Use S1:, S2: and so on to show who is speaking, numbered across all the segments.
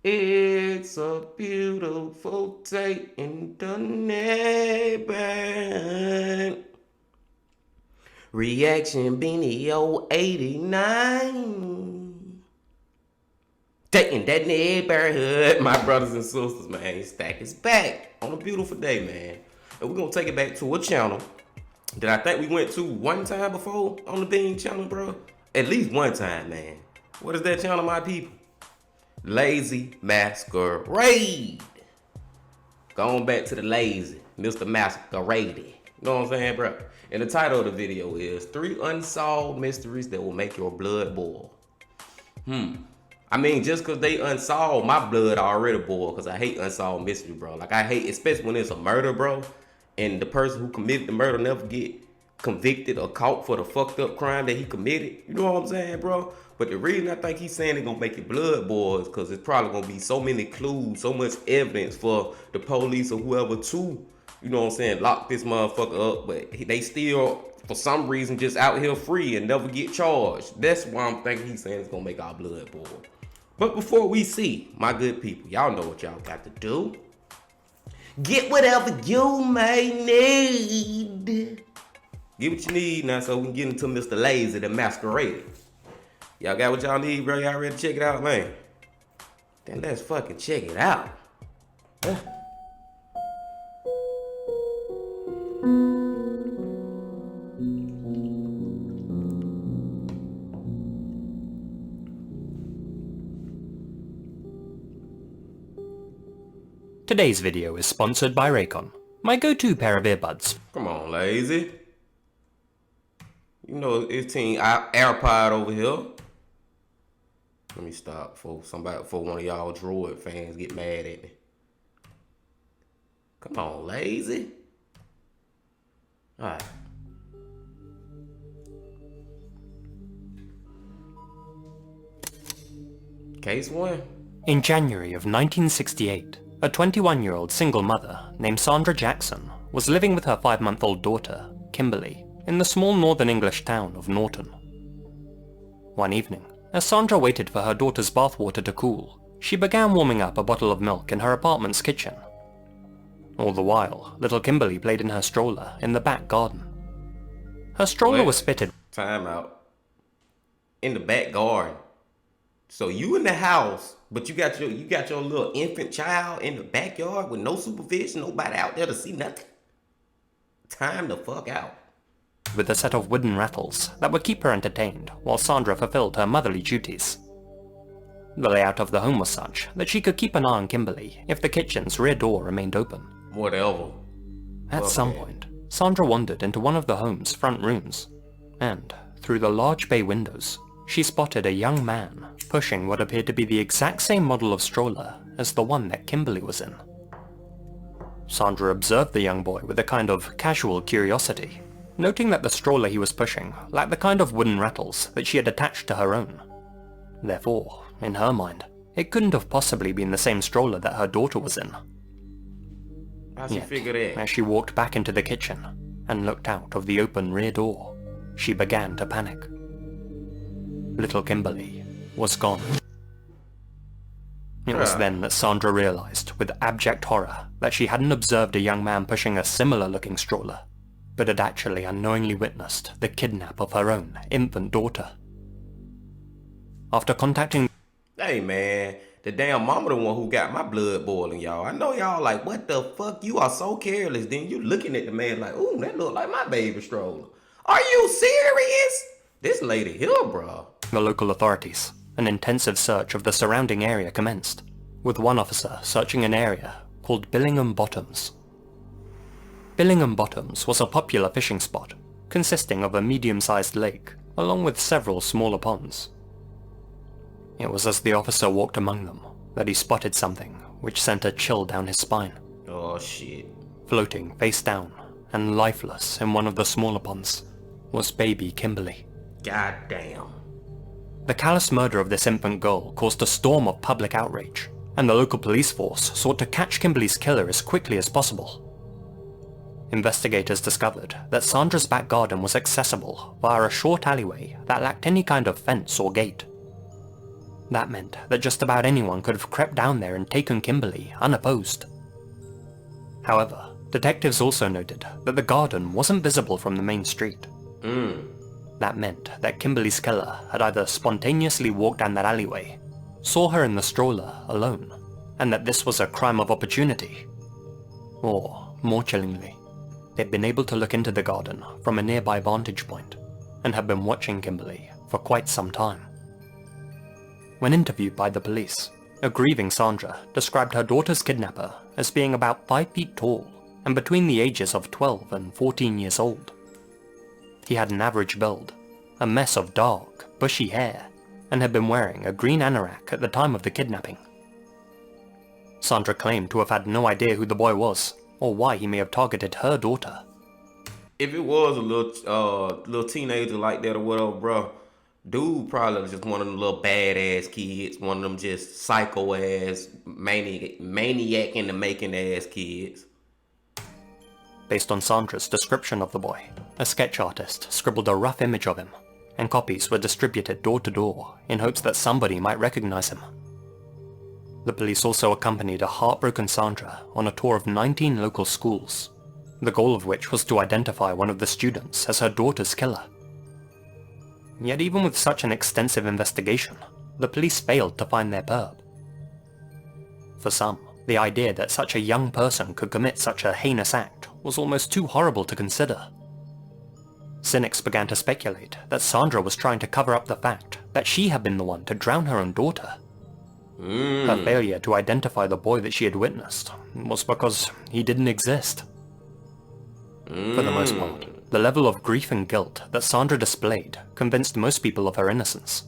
S1: It's a beautiful day in the neighborhood. Reaction Beanie 089. Day in that neighborhood. My brothers and sisters, man, Stack is back on a beautiful day, man. And we're gonna take it back to a channel that I think we went to one time before on the Bean channel, bro. At least one time, man. What is that channel, my people? Lazy Masquerade. Going back to the lazy, Mr. Masquerade. You know what I'm saying, bro? And the title of the video is 3 Unsolved Mysteries That Will Make Your Blood Boil. I mean, just because they unsolved, my blood already boiled because I hate unsolved mystery, bro. Like, I hate, especially when it's a murder, bro, and the person who committed the murder never get convicted or caught for the fucked up crime that he committed. You know what I'm saying, bro? But the reason I think he's saying it's gonna make your blood boil is because it's probably gonna be so many clues, so much evidence for the police or whoever to, you know what I'm saying, lock this motherfucker up. But they still, for some reason, just out here free and never get charged. That's why I'm thinking he's saying it's gonna make our blood boil. But before we see, my good people, y'all know what y'all got to do. Get whatever you may need. Get what you need now so we can get into Mr. Lazy, the Masquerade. Y'all got what y'all need, bro? Y'all ready to check it out, man? Then let's fucking check it out.
S2: Today's video is sponsored by Raycon, my go-to pair of earbuds.
S1: Come on, Lazy. You know it's Team AirPod over here. Let me stop before one of y'all Droid fans get mad at me. Come on, Lazy. Alright. Case 1.
S2: In January of 1968, a 21-year-old single mother named Sandra Jackson was living with her 5-month-old daughter, Kimberly, in the small northern English town of Norton. One evening, as Sandra waited for her daughter's bathwater to cool, she began warming up a bottle of milk in her apartment's kitchen. All the while, little Kimberly played in her stroller in the back garden. Her stroller was fitted.
S1: Time out. In the back garden. So you in the house, but you got your little infant child in the backyard with no supervision, nobody out there to see nothing. Time the fuck out.
S2: With a set of wooden rattles that would keep her entertained while Sandra fulfilled her motherly duties. The layout of the home was such that she could keep an eye on Kimberly if the kitchen's rear door remained open.
S1: Whatever.
S2: At some point, Sandra wandered into one of the home's front rooms, and, through the large bay windows, she spotted a young man pushing what appeared to be the exact same model of stroller as the one that Kimberly was in. Sandra observed the young boy with a kind of casual curiosity, noting that the stroller he was pushing lacked the kind of wooden rattles that she had attached to her own. Therefore, in her mind, it couldn't have possibly been the same stroller that her daughter was in.
S1: How'd she figure that?
S2: As she walked back into the kitchen and looked out of the open rear door, she began to panic. Little Kimberly was gone. It was then that Sandra realized with abject horror that she hadn't observed a young man pushing a similar-looking stroller, but had actually unknowingly witnessed the kidnap of her own infant daughter. After contacting...
S1: Hey man, the damn mama the one who got my blood boiling, y'all. I know y'all like, what the fuck? You are so careless. Then you looking at the man like, ooh, that look like my baby stroller. Are you serious? This lady here, bro.
S2: The local authorities, an intensive search of the surrounding area commenced, with one officer searching an area called Billingham Bottoms. Billingham Bottoms was a popular fishing spot, consisting of a medium-sized lake, along with several smaller ponds. It was as the officer walked among them that he spotted something which sent a chill down his spine.
S1: Oh shit.
S2: Floating face down and lifeless in one of the smaller ponds was baby Kimberly.
S1: God damn.
S2: The callous murder of this infant girl caused a storm of public outrage, and the local police force sought to catch Kimberly's killer as quickly as possible. Investigators discovered that Sandra's back garden was accessible via a short alleyway that lacked any kind of fence or gate. That meant that just about anyone could have crept down there and taken Kimberly unopposed. However, detectives also noted that the garden wasn't visible from the main street. That meant that Kimberly's killer had either spontaneously walked down that alleyway, saw her in the stroller alone, and that this was a crime of opportunity. Or, more chillingly, they'd been able to look into the garden from a nearby vantage point, and had been watching Kimberly for quite some time. When interviewed by the police, a grieving Sandra described her daughter's kidnapper as being about 5 feet tall and between the ages of 12 and 14 years old. He had an average build, a mess of dark, bushy hair, and had been wearing a green anorak at the time of the kidnapping. Sandra claimed to have had no idea who the boy was, or why he may have targeted her daughter.
S1: If it was a little teenager like that or whatever, bro, dude probably was just one of them little badass kids, one of them just psycho ass maniac in the making ass kids.
S2: Based on Sandra's description of the boy, a sketch artist scribbled a rough image of him, and copies were distributed door to door in hopes that somebody might recognize him. The police also accompanied a heartbroken Sandra on a tour of 19 local schools, the goal of which was to identify one of the students as her daughter's killer. Yet even with such an extensive investigation, the police failed to find their perp. For some, the idea that such a young person could commit such a heinous act was almost too horrible to consider. Cynics began to speculate that Sandra was trying to cover up the fact that she had been the one to drown her own daughter. Her failure to identify the boy that she had witnessed was because he didn't exist. For the most part, the level of grief and guilt that Sandra displayed convinced most people of her innocence,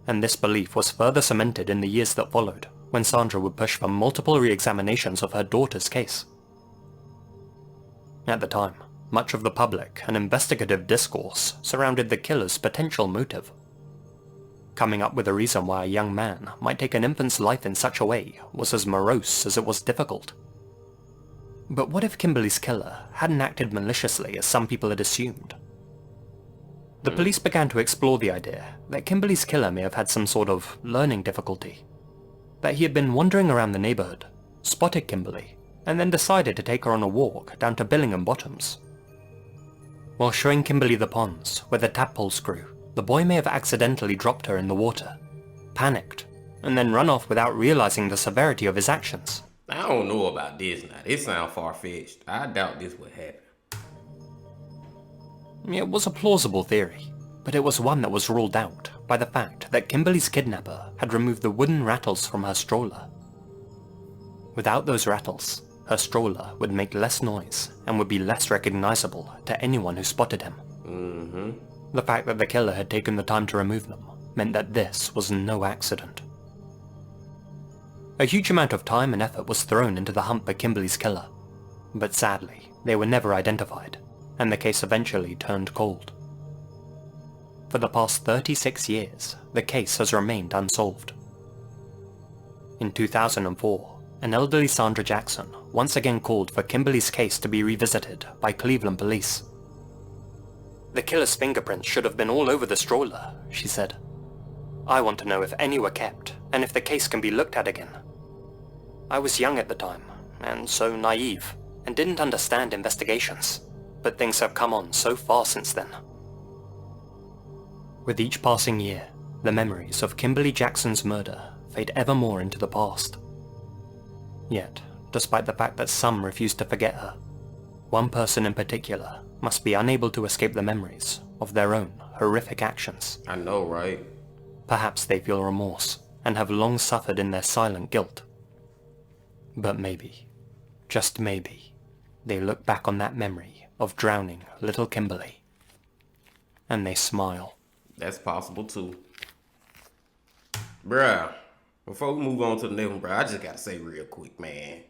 S2: and this belief was further cemented in the years that followed, when Sandra would push for multiple re-examinations of her daughter's case. At the time, much of the public and investigative discourse surrounded the killer's potential motive. Coming up with a reason why a young man might take an infant's life in such a way was as morose as it was difficult. But what if Kimberly's killer hadn't acted maliciously as some people had assumed? The police began to explore the idea that Kimberly's killer may have had some sort of learning difficulty, that he had been wandering around the neighborhood, spotted Kimberly, and then decided to take her on a walk down to Billingham Bottoms. While showing Kimberly the ponds where the tadpoles grew, the boy may have accidentally dropped her in the water, panicked, and then run off without realizing the severity of his actions.
S1: I don't know about this now. This sounds far-fetched. I doubt this would happen.
S2: It was a plausible theory, but it was one that was ruled out by the fact that Kimberly's kidnapper had removed the wooden rattles from her stroller. Without those rattles, her stroller would make less noise and would be less recognizable to anyone who spotted him. The fact that the killer had taken the time to remove them meant that this was no accident. A huge amount of time and effort was thrown into the hunt for Kimberly's killer, but sadly, they were never identified, and the case eventually turned cold. For the past 36 years, the case has remained unsolved. In 2004, an elderly Sandra Jackson once again called for Kimberly's case to be revisited by Cleveland police. "The killer's fingerprints should have been all over the stroller," she said. "I want to know if any were kept, and if the case can be looked at again. I was young at the time, and so naive, and didn't understand investigations, but things have come on so far since then." With each passing year, the memories of Kimberly Jackson's murder fade ever more into the past. Yet, despite the fact that some refuse to forget her, one person in particular must be unable to escape the memories of their own horrific actions.
S1: I know, right?
S2: Perhaps they feel remorse and have long suffered in their silent guilt. But maybe, just maybe, they look back on that memory of drowning little Kimberly, and they smile.
S1: That's possible too. Bruh, Before we move on to the next one, bro, I just gotta say real quick, man.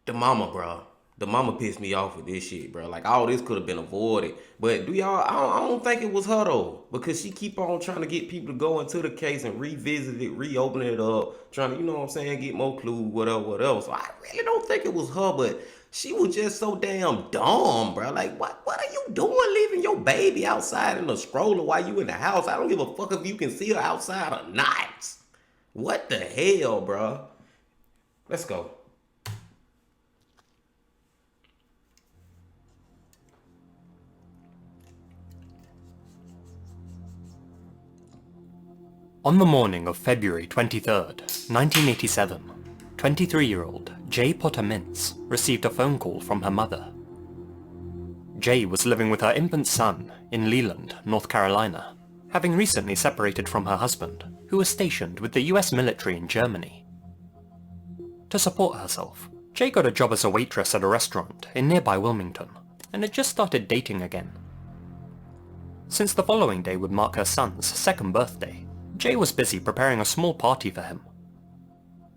S1: The mama, bro. The mama pissed me off with this shit, bro. Like, all this could have been avoided. But do y'all, I don't think it was her, though. Because she keep on trying to get people to go into the case and revisit it, reopen it up. Trying to, you know what I'm saying, get more clues, whatever, whatever. So I really don't think it was her, but she was just so damn dumb, bro. Like, what are you doing leaving your baby outside in a stroller while you in the house? I don't give a fuck if you can see her outside or not. What the hell, bro? Let's go.
S2: On the morning of February 23rd, 1987, 23-year-old Jay Potter Mintz received a phone call from her mother. Jay was living with her infant son in Leland, North Carolina, having recently separated from her husband, who was stationed with the US military in Germany. To support herself, Jay got a job as a waitress at a restaurant in nearby Wilmington, and had just started dating again. Since the following day would mark her son's second birthday, Jay was busy preparing a small party for him.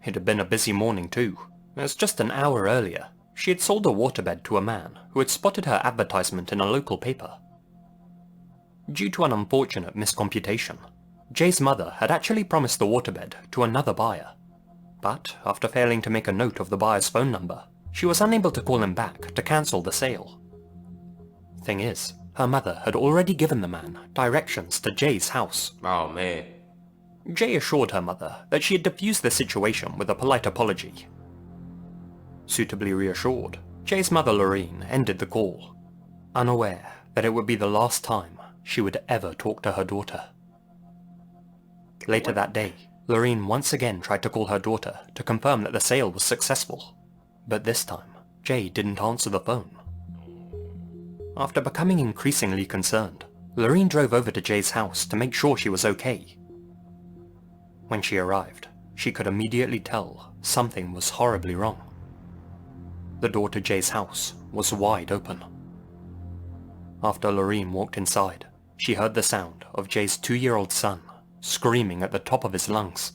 S2: It had been a busy morning too, as just an hour earlier, she had sold a waterbed to a man who had spotted her advertisement in a local paper. Due to an unfortunate miscomputation, Jay's mother had actually promised the waterbed to another buyer, but after failing to make a note of the buyer's phone number, she was unable to call him back to cancel the sale. Thing is, her mother had already given the man directions to Jay's house.
S1: Oh, man.
S2: Jay assured her mother that she had diffused the situation with a polite apology. Suitably reassured, Jay's mother Lorene ended the call, unaware that it would be the last time she would ever talk to her daughter. Later that day, Lorene once again tried to call her daughter to confirm that the sale was successful, but this time, Jay didn't answer the phone. After becoming increasingly concerned, Lorene drove over to Jay's house to make sure she was okay. When she arrived, she could immediately tell something was horribly wrong. The door to Jay's house was wide open. After Lorene walked inside, she heard the sound of Jay's 2-year-old son screaming at the top of his lungs.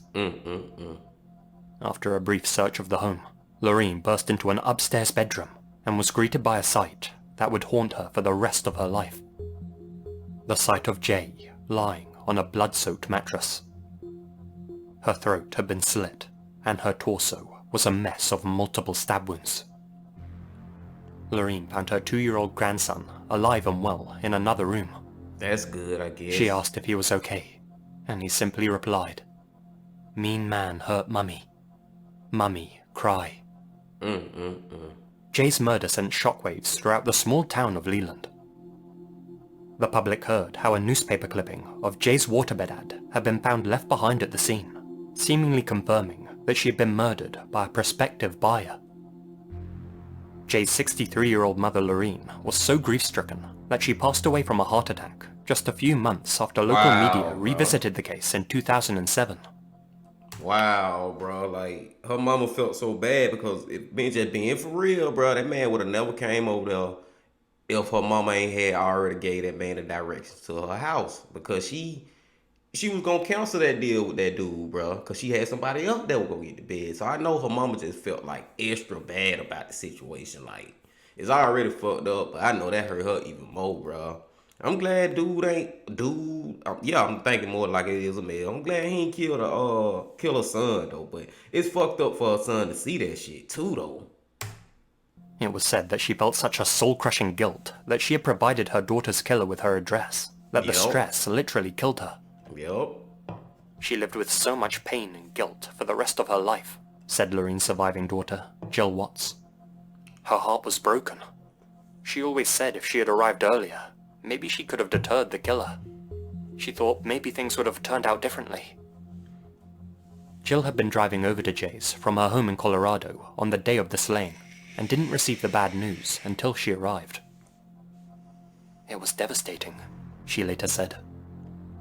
S2: After a brief search of the home, Lorene burst into an upstairs bedroom and was greeted by a sight that would haunt her for the rest of her life. The sight of Jay lying on a blood-soaked mattress. Her throat had been slit, and her torso was a mess of multiple stab wounds. Lorene found her 2-year-old grandson alive and well in another room.
S1: That's good, I guess.
S2: She asked if he was okay, and he simply replied, "Mean man hurt mummy. Mummy cry." Jay's murder sent shockwaves throughout the small town of Leland. The public heard how a newspaper clipping of Jay's waterbed ad had been found left behind at the scene, seemingly confirming that she had been murdered by a prospective buyer. Jay's 63-year-old mother Lorene was so grief-stricken that she passed away from a heart attack just a few months after local media revisited the case in 2007.
S1: Wow, bro. Like, her mama felt so bad because it been just being for real, bro. That man would have never came over there if her mama ain't had already gave that man the directions to her house, because she was gonna cancel that deal with that dude, bro, because she had somebody else that was gonna get the bed. So I know her mama just felt like extra bad about the situation. Like, it's already fucked up, but I know that hurt her even more, bro. I'm glad yeah, I'm thinking more like it is a male. I'm glad he ain't kill her son though, but it's fucked up for her son to see that shit too though.
S2: It was said that she felt such a soul-crushing guilt that she had provided her daughter's killer with her address, that the stress literally killed her.
S1: Yup.
S2: She lived with so much pain and guilt for the rest of her life, said Lorene's surviving daughter, Jill Watts. Her heart was broken. She always said if she had arrived earlier, maybe she could have deterred the killer. She thought maybe things would have turned out differently. Jill had been driving over to Jay's from her home in Colorado on the day of the slaying, and didn't receive the bad news until she arrived. It was devastating, she later said.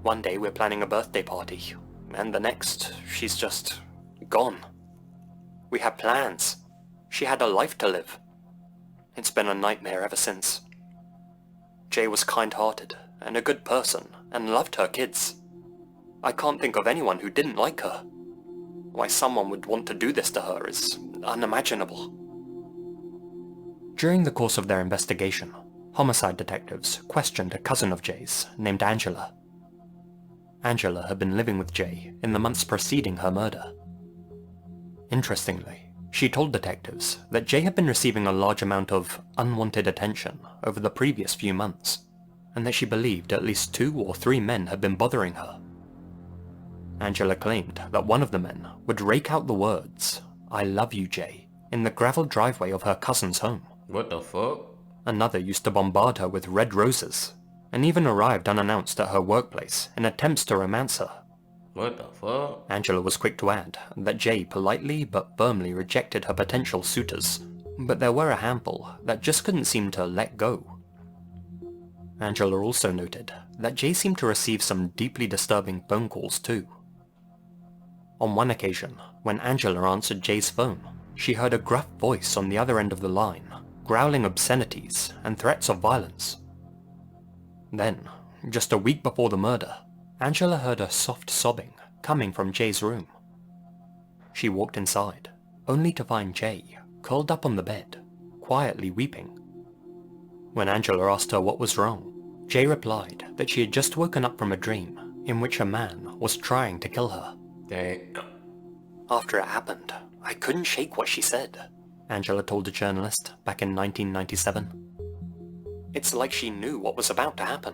S2: One day we're planning a birthday party, and the next, she's just gone. We had plans. She had a life to live. It's been a nightmare ever since. Jay was kind-hearted and a good person and loved her kids. I can't think of anyone who didn't like her. Why someone would want to do this to her is unimaginable. During the course of their investigation, homicide detectives questioned a cousin of Jay's named Angela. Angela had been living with Jay in the months preceding her murder. Interestingly, she told detectives that Jay had been receiving a large amount of unwanted attention over the previous few months, and that she believed at least 2 or 3 men had been bothering her. Angela claimed that one of the men would rake out the words, "I love you, Jay," in the gravel driveway of her cousin's home.
S1: What the fuck?
S2: Another used to bombard her with red roses, and even arrived unannounced at her workplace in attempts to romance her.
S1: What the fuck?
S2: Angela was quick to add that Jay politely but firmly rejected her potential suitors, but there were a handful that just couldn't seem to let go. Angela also noted that Jay seemed to receive some deeply disturbing phone calls too. On one occasion, when Angela answered Jay's phone, she heard a gruff voice on the other end of the line, growling obscenities and threats of violence. Then, just a week before the murder, Angela heard a soft sobbing coming from Jay's room. She walked inside, only to find Jay curled up on the bed, quietly weeping. When Angela asked her what was wrong, Jay replied that she had just woken up from a dream in which a man was trying to kill her.
S1: Dang.
S2: After it happened, I couldn't shake what she said, Angela told a journalist back in 1997. It's like she knew what was about to happen.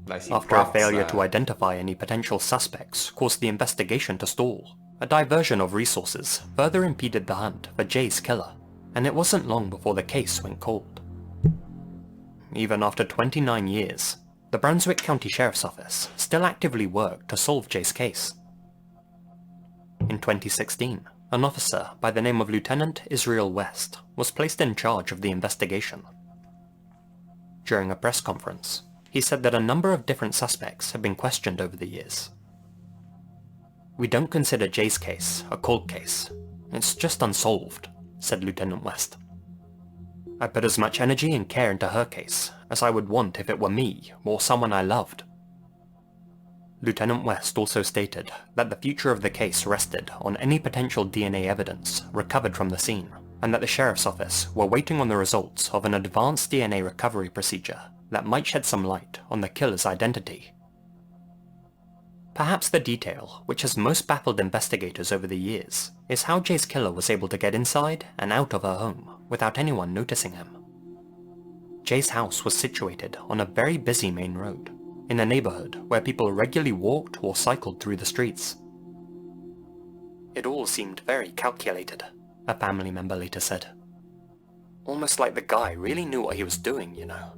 S1: Like she
S2: After a failure
S1: prophesied.
S2: to identify any potential suspects caused the investigation to stall, a diversion of resources further impeded the hunt for Jay's killer, and it wasn't long before the case went cold. Even after 29 years, the Brunswick County Sheriff's Office still actively worked to solve Jay's case. In 2016, an officer by the name of Lieutenant Israel West was placed in charge of the investigation. During a press conference, he said that a number of different suspects had been questioned over the years. "We don't consider Jay's case a cold case. It's just unsolved," said Lieutenant West. "I put as much energy and care into her case as I would want if it were me or someone I loved." Lieutenant West also stated that the future of the case rested on any potential DNA evidence recovered from the scene, and that the Sheriff's Office were waiting on the results of an advanced DNA recovery procedure that might shed some light on the killer's identity. Perhaps the detail which has most baffled investigators over the years is how Jay's killer was able to get inside and out of her home without anyone noticing him. Jay's house was situated on a very busy main road, in a neighborhood where people regularly walked or cycled through the streets. "It all seemed very calculated," a family member later said. "Almost like the guy really knew what he was doing, you know.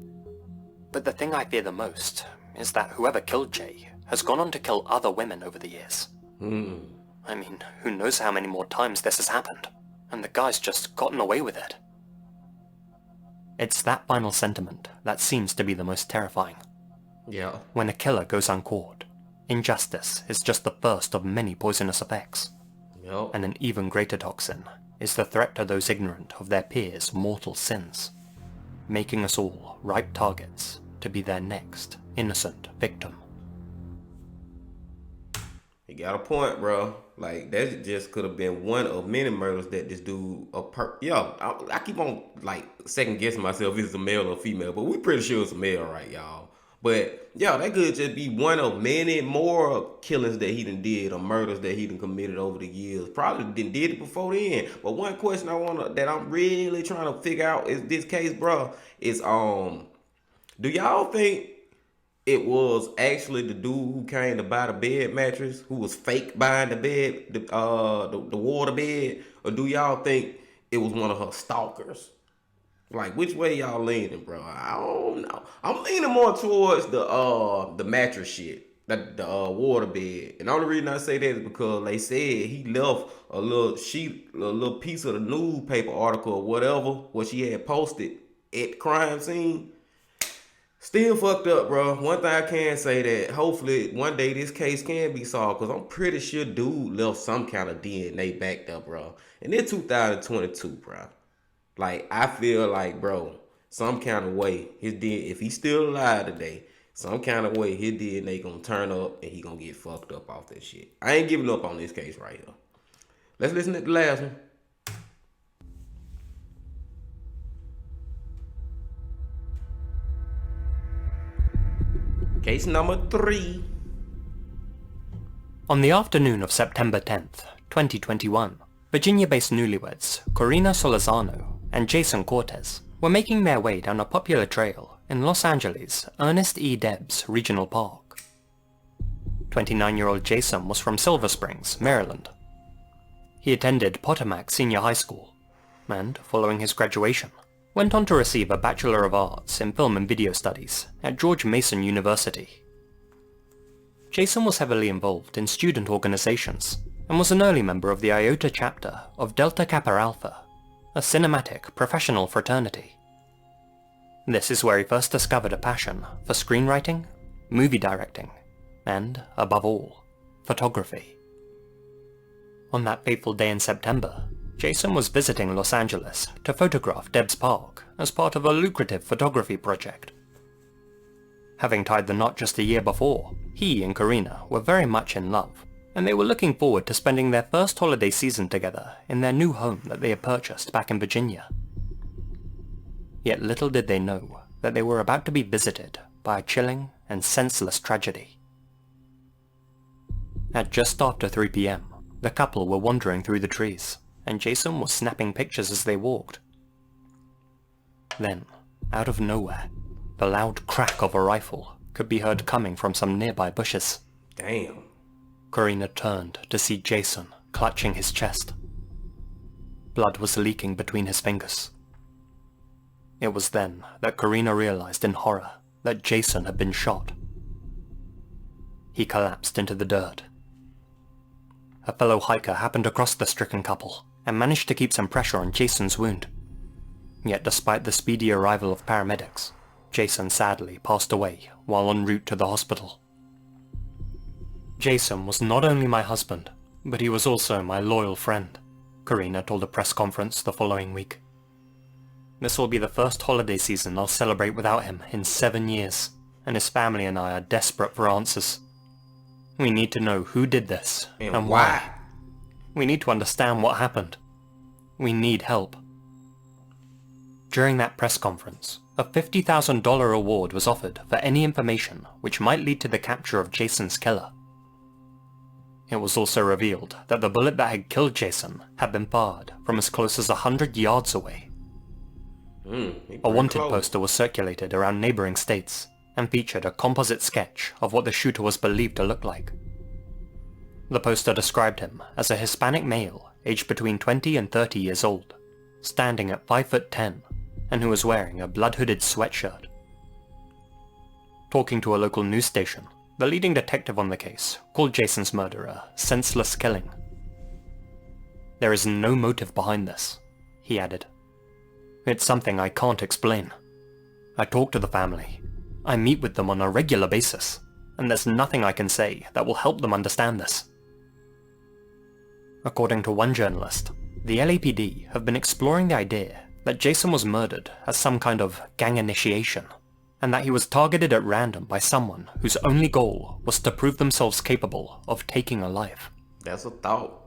S2: But the thing I fear the most is that whoever killed Jay has gone on to kill other women over the years. I mean, who knows how many more times this has happened, and the guy's just gotten away with it." It's that final sentiment that seems to be the most terrifying.
S1: Yeah.
S2: When a killer goes uncaught, injustice is just the first of many poisonous effects,
S1: Yep.
S2: and an even greater toxin is the threat to those ignorant of their peers' mortal sins, making us all ripe targets to be their next innocent victim.
S1: You got a point, bro. Like that just could have been one of many murders that this dude I keep on like second guessing myself if it's a male or female, but we pretty sure it's a male, right, y'all? But yeah, that could just be one of many more killings that he done did or murders that he done committed over the years. Probably done did it before then. But one question that I'm really trying to figure out is this case, bro, is do y'all think it was actually the dude who came to buy the bed mattress, who was fake buying the bed, the water bed, or do y'all think it was one of her stalkers? Like, which way y'all leaning, bro? I don't know. I'm leaning more towards the mattress shit, the water bed. And the only reason I say that is because they said he left a little sheet, a little piece of the newspaper article or whatever, what she had posted at the crime scene. Still fucked up, bro. One thing I can say that hopefully one day this case can be solved, because I'm pretty sure dude left some kind of DNA back there, bro. And it's 2022, bro. Like, I feel like, bro, some kind of way, if he's still alive today, Some kind of way his DNA gonna turn up and he gonna get fucked up off that shit. I ain't giving up on this case right here. Let's listen to the last one. Case number 3.
S2: On the afternoon of September 10th, 2021, Virginia-based newlyweds Corina Solorzano and Jason Cortez were making their way down a popular trail in Los Angeles' Ernest E. Debs Regional Park. 29-year-old Jason was from Silver Springs, Maryland. He attended Potomac Senior High School, and, following his graduation, went on to receive a Bachelor of Arts in Film and Video Studies at George Mason University. Jason was heavily involved in student organizations, and was an early member of the Iota chapter of Delta Kappa Alpha, a cinematic professional fraternity. This is where he first discovered a passion for screenwriting, movie directing, and, above all, photography. On that fateful day in September, Jason was visiting Los Angeles to photograph Debs Park as part of a lucrative photography project. Having tied the knot just a year before, he and Corina were very much in love, and they were looking forward to spending their first holiday season together in their new home that they had purchased back in Virginia. Yet little did they know that they were about to be visited by a chilling and senseless tragedy. At just after 3 p.m, the couple were wandering through the trees, and Jason was snapping pictures as they walked. Then, out of nowhere, the loud crack of a rifle could be heard coming from some nearby bushes.
S1: Damn.
S2: Corina turned to see Jason clutching his chest. Blood was leaking between his fingers. It was then that Corina realized in horror that Jason had been shot. He collapsed into the dirt. A fellow hiker happened across the stricken couple and managed to keep some pressure on Jason's wound. Yet despite the speedy arrival of paramedics, Jason sadly passed away while en route to the hospital. Jason was not only my husband, but he was also my loyal friend, Corina told a press conference the following week. This will be the first holiday season I'll celebrate without him in 7 years, and his family and I are desperate for answers. We need to know who did this, and why. We need to understand what happened. We need help. During that press conference, a $50,000 award was offered for any information which might lead to the capture of Jason's killer. It was also revealed that the bullet that had killed Jason had been fired from as close as 100 yards away. A wanted poster was circulated around neighboring states, and featured a composite sketch of what the shooter was believed to look like. The poster described him as a Hispanic male aged between 20 and 30 years old, standing at 5'10", and who was wearing a blood-hooded sweatshirt. Talking to a local news station, the leading detective on the case called Jason's murder a senseless killing. "There is no motive behind this," he added. "It's something I can't explain. I talk to the family. I meet with them on a regular basis, and there's nothing I can say that will help them understand this." According to one journalist, the LAPD have been exploring the idea that Jason was murdered as some kind of gang initiation, and that he was targeted at random by someone whose only goal was to prove themselves capable of taking a life.
S1: That's a thought.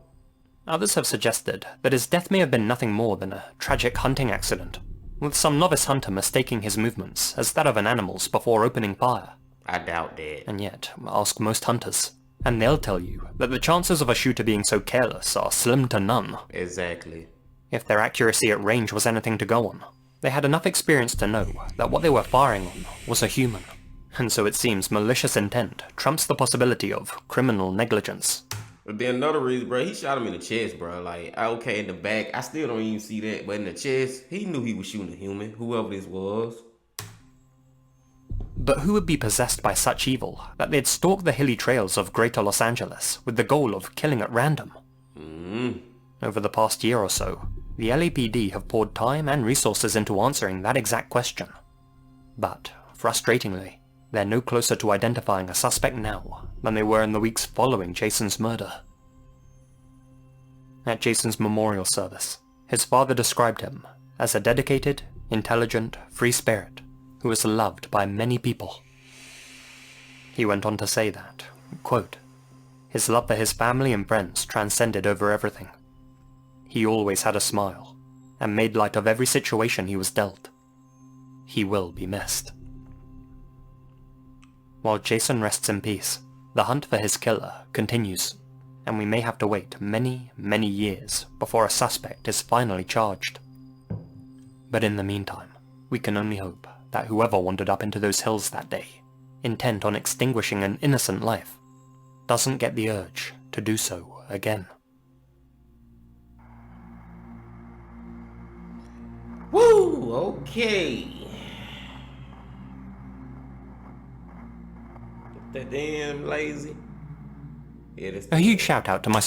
S2: Others have suggested that his death may have been nothing more than a tragic hunting accident, with some novice hunter mistaking his movements as that of an animal's before opening fire.
S1: I doubt that.
S2: And yet, ask most hunters, and they'll tell you that the chances of a shooter being so careless are slim to none.
S1: Exactly.
S2: If their accuracy at range was anything to go on, they had enough experience to know that what they were firing on was a human. And so it seems malicious intent trumps the possibility of criminal negligence.
S1: But then another reason, bro, he shot him in the chest, bro. Like, okay, in the back, I still don't even see that. But in the chest, he knew he was shooting a human, whoever this was.
S2: But who would be possessed by such evil that they'd stalk the hilly trails of Greater Los Angeles with the goal of killing at random? Over the past year or so, the LAPD have poured time and resources into answering that exact question. But, frustratingly, they're no closer to identifying a suspect now than they were in the weeks following Jason's murder. At Jason's memorial service, his father described him as a dedicated, intelligent, free spirit who was loved by many people. He went on to say that, quote, his love for his family and friends transcended over everything. He always had a smile, and made light of every situation he was dealt. He will be missed. While Jason rests in peace, the hunt for his killer continues, and we may have to wait many, many years before a suspect is finally charged. But in the meantime, we can only hope that whoever wandered up into those hills that day, intent on extinguishing an innocent life, doesn't get the urge to do so again.
S1: Woo, okay. That damn lazy. Yeah, this
S2: A huge shout out to my...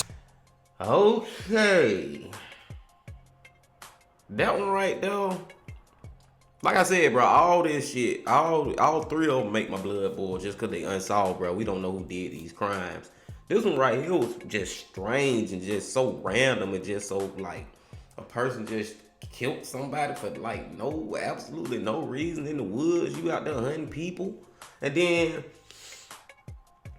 S1: Okay. That one right there. Like I said, bro, all this shit, all three of them make my blood boil just because they unsolved, bro. We don't know who did these crimes. This one right here was just strange and just so random and just so like a person just killed somebody for like absolutely no reason in the woods. You out there hunting people. And then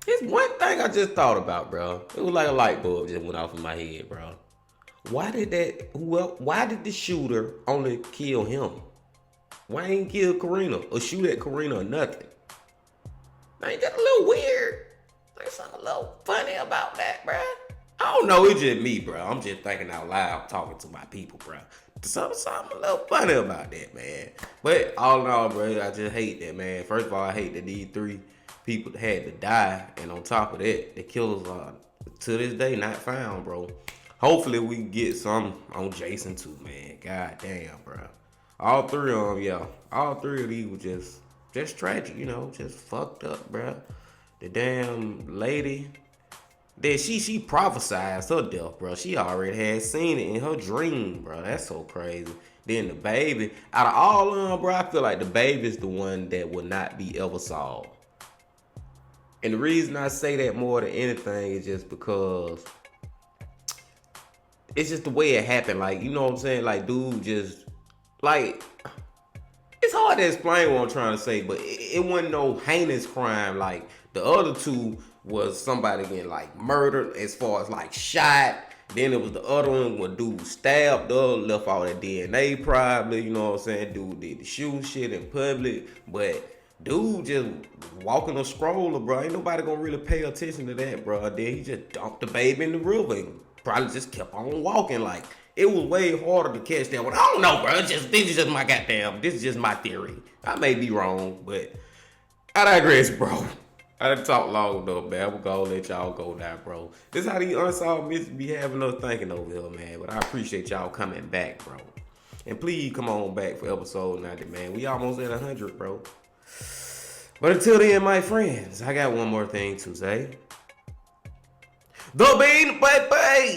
S1: it's one thing I just thought about, bro. It was like a light bulb just went off in my head, bro. Why did the shooter only kill him? Why ain't kill Karina or shoot at Karina or nothing? Ain't that a little weird? There's something a little funny about that, bro. I don't know, it's just me, bro. I'm just thinking out loud, talking to my people, bro. Something a little funny about that, man. But all in all, bro, I just hate that, man. First of all, I hate that these three people had to die, and on top of that, the killers are to this day not found, bro. Hopefully we can get some on Jason too, man. God damn, bro. All three of them, yeah. All three of these were just tragic, you know, just fucked up, bro. The damn lady, that she prophesied her death, bro. She already had seen it in her dream, bro. That's so crazy. Then the baby, out of all of them, bro, I feel like the baby's the one that will not be ever solved. And the reason I say that more than anything is just because it's just the way it happened. Like, you know what I'm saying? Like, dude just, like, it's hard to explain what I'm trying to say, but it wasn't no heinous crime. Like, the other two was somebody getting, like, murdered as far as, like, shot. Then it was the other one where dude stabbed, the other left all that DNA probably, you know what I'm saying? Dude did the shooting shit in public, but dude just walking a stroller, bro. Ain't nobody gonna really pay attention to that, bro. Then he just dumped the baby in the river and probably just kept on walking. Like, it was way harder to catch that one. I don't know, bro. This is just my theory. I may be wrong, but I digress, bro. I done talked long enough, man. I'm gonna let y'all go now, bro. This is how these unsolved mysteries be having us thinking over here, man. But I appreciate y'all coming back, bro. And please come on back for episode 90, man. We almost at 100, bro. But until then, my friends, I got one more thing to say. The Bean Baby!